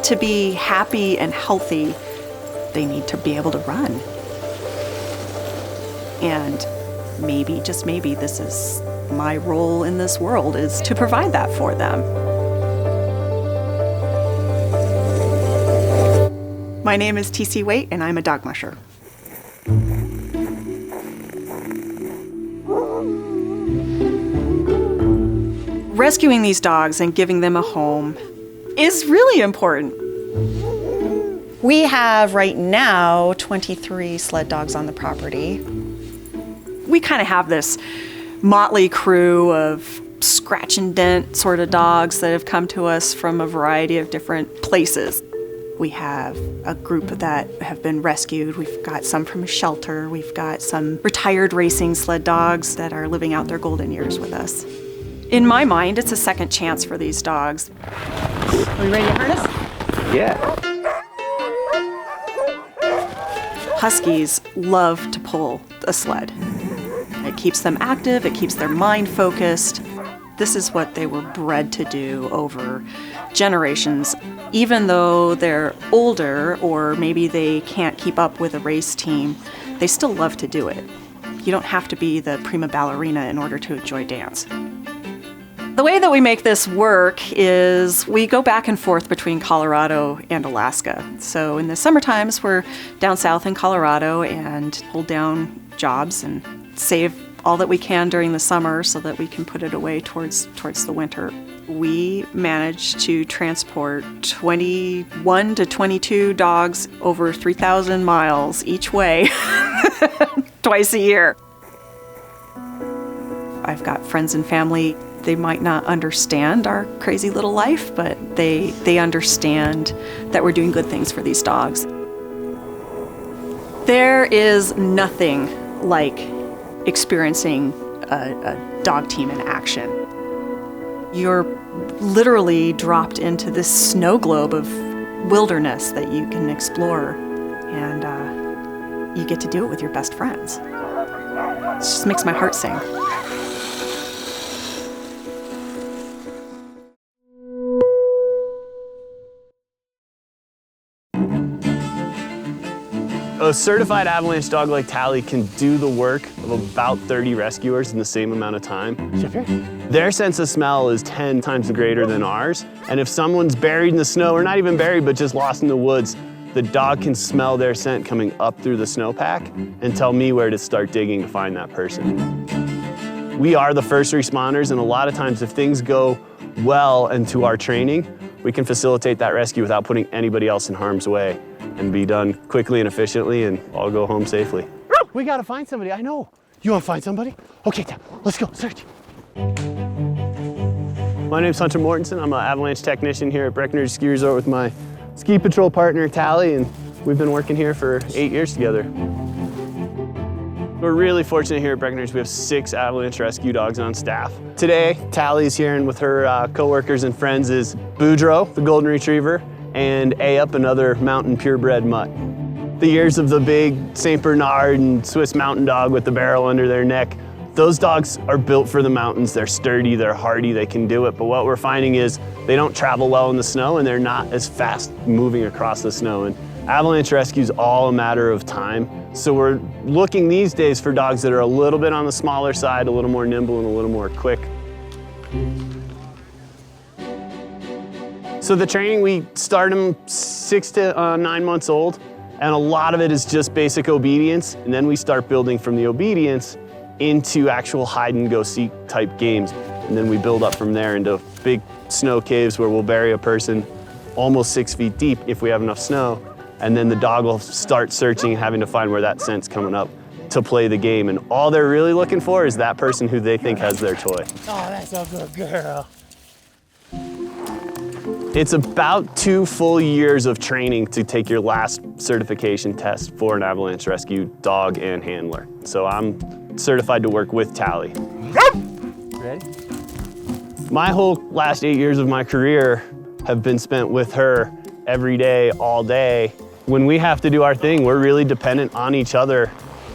to be happy and healthy, they need to be able to run. And maybe, just maybe, this is my role in this world, is to provide that for them. My name is TC Waite, and I'm a dog musher. Rescuing these dogs and giving them a home is really important. We have right now 23 sled dogs on the property. We kind of have this motley crew of scratch and dent sort of dogs that have come to us from a variety of different places. We have a group that have been rescued. We've got some from a shelter. We've got some retired racing sled dogs that are living out their golden years with us. In my mind, it's a second chance for these dogs. Are you ready to harness? Yeah. Huskies love to pull a sled. It keeps them active, it keeps their mind focused. This is what they were bred to do over generations. Even though they're older, or maybe they can't keep up with a race team, they still love to do it. You don't have to be the prima ballerina in order to enjoy dance. The way that we make this work is we go back and forth between Colorado and Alaska. So in the summer times, we're down south in Colorado and hold down jobs and save all that we can during the summer so that we can put it away towards the winter. We managed to transport 21 to 22 dogs over 3,000 miles each way twice a year. I've got friends and family. They might not understand our crazy little life, but they understand that we're doing good things for these dogs. There is nothing like experiencing a dog team in action. You're literally dropped into this snow globe of wilderness that you can explore, and you get to do it with your best friends. It just makes my heart sing. A certified avalanche dog like Tally can do the work of about 30 rescuers in the same amount of time. Their sense of smell is 10 times greater than ours. And if someone's buried in the snow, or not even buried, but just lost in the woods, the dog can smell their scent coming up through the snowpack and tell me where to start digging to find that person. We are the first responders, and a lot of times if things go well and to our training, we can facilitate that rescue without putting anybody else in harm's way and be done quickly and efficiently and all go home safely. We gotta find somebody, I know. You wanna find somebody? Okay, let's go, search. My name's Hunter Mortensen. I'm an avalanche technician here at Breckenridge Ski Resort with my ski patrol partner, Tally, and we've been working here for 8 years together. We're really fortunate here at Breckenridge. We have 6 avalanche rescue dogs on staff. Today, Tally's here, and with her coworkers and friends is Boudreaux, the golden retriever, and A-Up, another mountain purebred mutt. The years of the big St. Bernard and Swiss mountain dog with the barrel under their neck, those dogs are built for the mountains. They're sturdy, they're hardy, they can do it. But what we're finding is they don't travel well in the snow, and they're not as fast moving across the snow. And avalanche rescue is all a matter of time. So we're looking these days for dogs that are a little bit on the smaller side, a little more nimble and a little more quick. So the training, we start them 6 to 9 months old, and a lot of it is just basic obedience, and then we start building from the obedience into actual hide and go seek type games. And then we build up from there into big snow caves where we'll bury a person almost 6 feet deep if we have enough snow, and then the dog will start searching and having to find where that scent's coming up to play the game. And all they're really looking for is that person who they think has their toy. Oh, that's a good girl. It's about 2 full years of training to take your last certification test for an avalanche rescue dog and handler. So I'm certified to work with Tally. Ready? My whole last 8 years of my career have been spent with her every day, all day. When we have to do our thing, we're really dependent on each other,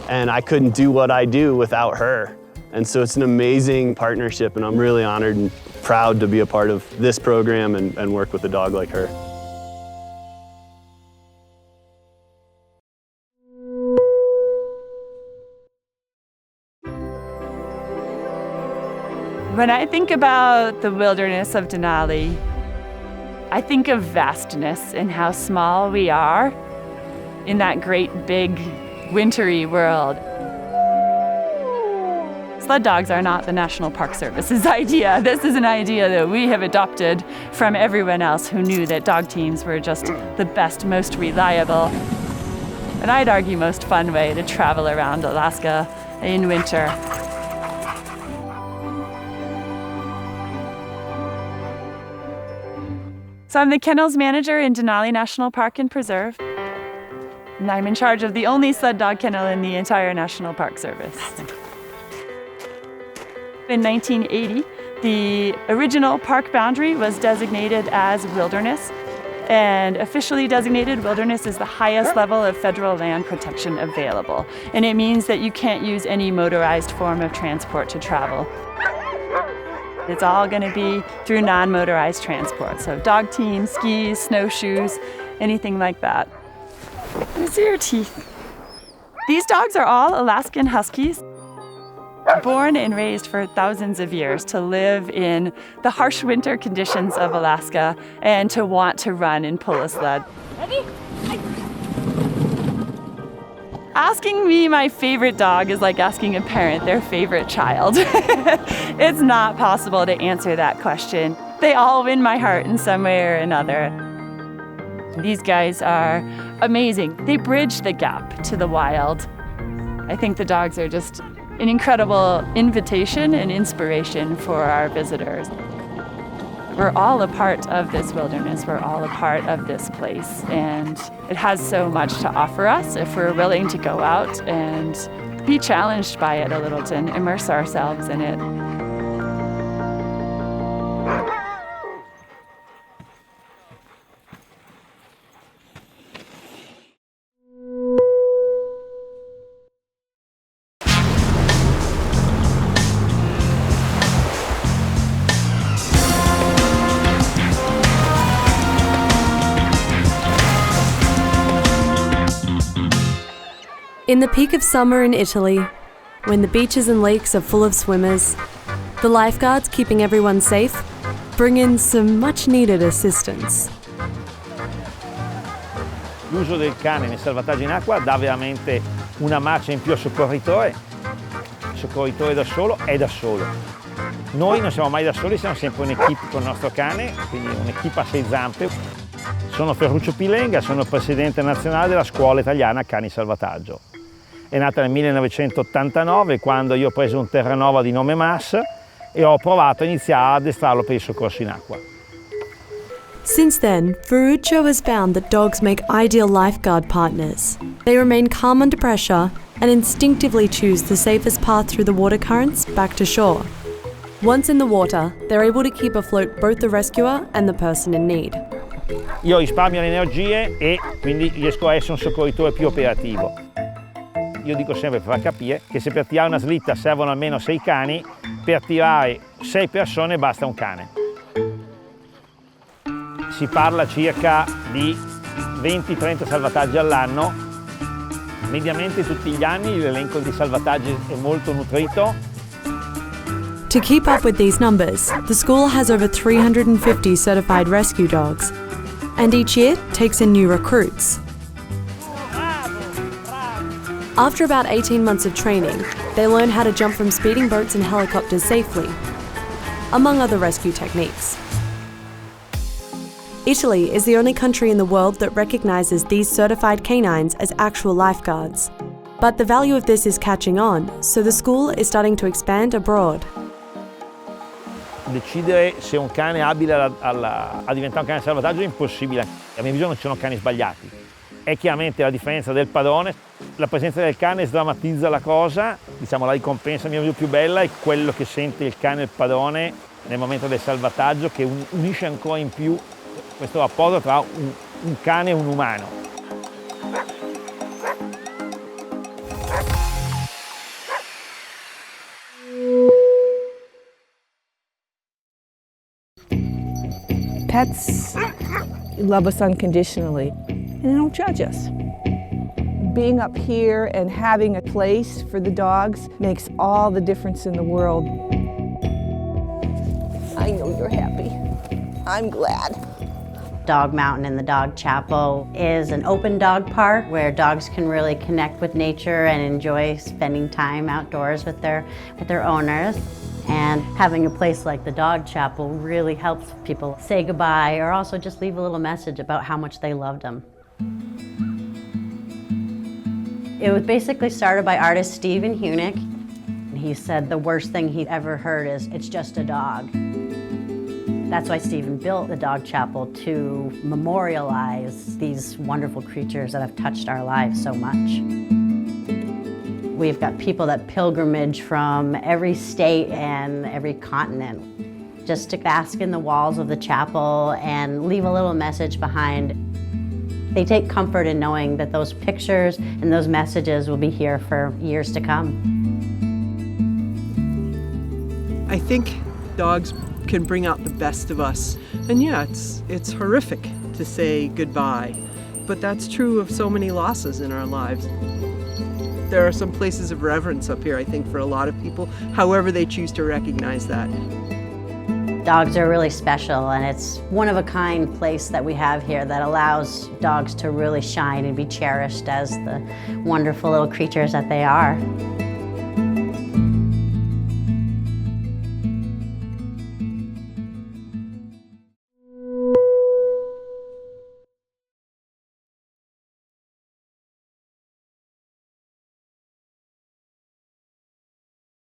and I couldn't do what I do without her. And so it's an amazing partnership, and I'm really honored and proud to be a part of this program and work with a dog like her. When I think about the wilderness of Denali, I think of vastness and how small we are in that great big wintry world. Sled dogs are not the National Park Service's idea. This is an idea that we have adopted from everyone else who knew that dog teams were just the best, most reliable, and I'd argue most fun way to travel around Alaska in winter. So I'm the kennels manager in Denali National Park and Preserve, and I'm in charge of the only sled dog kennel in the entire National Park Service. In 1980, the original park boundary was designated as wilderness, and officially designated wilderness is the highest level of federal land protection available. And it means that you can't use any motorized form of transport to travel. It's all going to be through non-motorized transport, so dog teams, skis, snowshoes, anything like that. Let's see your teeth. These dogs are all Alaskan Huskies, born and raised for thousands of years to live in the harsh winter conditions of Alaska and to want to run and pull a sled. Ready? Asking me my favorite dog is like asking a parent their favorite child. It's not possible to answer that question. They all win my heart in some way or another. These guys are amazing. They bridge the gap to the wild. I think the dogs are just an incredible invitation and inspiration for our visitors. We're all a part of this wilderness. We're all a part of this place. And it has so much to offer us if we're willing to go out and be challenged by it a little and immerse ourselves in it. In the peak of summer in Italy, when the beaches and lakes are full of swimmers, the lifeguards keeping everyone safe bring in some much-needed assistance. L'uso del cane nel salvataggio in acqua dà veramente una marcia in più al soccorritore. Il soccorritore da solo è da solo. Noi non siamo mai da soli, siamo sempre un'equipe con il nostro cane, quindi un'equipe a 6 zampe. Sono Ferruccio Pilenga, sono il presidente nazionale della scuola italiana Cani Salvataggio. È nata nel 1989 quando io ho preso un Terranova di nome Mass e ho provato a iniziare ad addestrarlo per il soccorso in acqua. Since then, Ferruccio has found that dogs make ideal lifeguard partners. They remain calm under pressure and instinctively choose the safest path through the water currents back to shore. Once in the water, they're able to keep afloat both the rescuer and the person in need. Io risparmio le energie e quindi riesco a essere un soccorritore più operativo. Io dico sempre per far capire che se per tirare una slitta servono almeno 6 cani, per tirare 6 persone basta un cane. Si parla circa di 20-30 salvataggi all'anno. Mediamente tutti gli anni l'elenco di salvataggi è molto nutrito. To keep up with these numbers, the school has over 350 certified rescue dogs, and each year takes in new recruits. After about 18 months of training, they learn how to jump from speeding boats and helicopters safely, among other rescue techniques. Italy is the only country in the world that recognises these certified canines as actual lifeguards. But the value of this is catching on, so the school is starting to expand abroad. Decidere se un cane è abile a diventare un cane di salvataggio è impossibile. A mio avviso non ci sono cani sbagliati. È chiaramente la differenza del padrone. La presenza del cane sdrammatizza la cosa, diciamo la ricompensa a mio avviso più bella è quello che sente il cane e il padrone nel momento del salvataggio, che unisce ancora in più questo rapporto tra un cane e un umano. Pets love us unconditionally, and they don't judge us. Being up here and having a place for the dogs makes all the difference in the world. I know you're happy. I'm glad. Dog Mountain and the Dog Chapel is an open dog park where dogs can really connect with nature and enjoy spending time outdoors with their owners. And having a place like the Dog Chapel really helps people say goodbye or also just leave a little message about how much they loved them. It was basically started by artist Stephen Hunick. He said the worst thing he'd ever heard is, "It's just a dog." That's why Stephen built the Dog Chapel, to memorialize these wonderful creatures that have touched our lives so much. We've got people that pilgrimage from every state and every continent just to bask in the walls of the chapel and leave a little message behind. They take comfort in knowing that those pictures and those messages will be here for years to come. I think dogs can bring out the best of us. And yeah, it's horrific to say goodbye, but that's true of so many losses in our lives. There are some places of reverence up here, I think, for a lot of people, however they choose to recognize that. Dogs are really special, and it's one-of-a-kind place that we have here that allows dogs to really shine and be cherished as the wonderful little creatures that they are.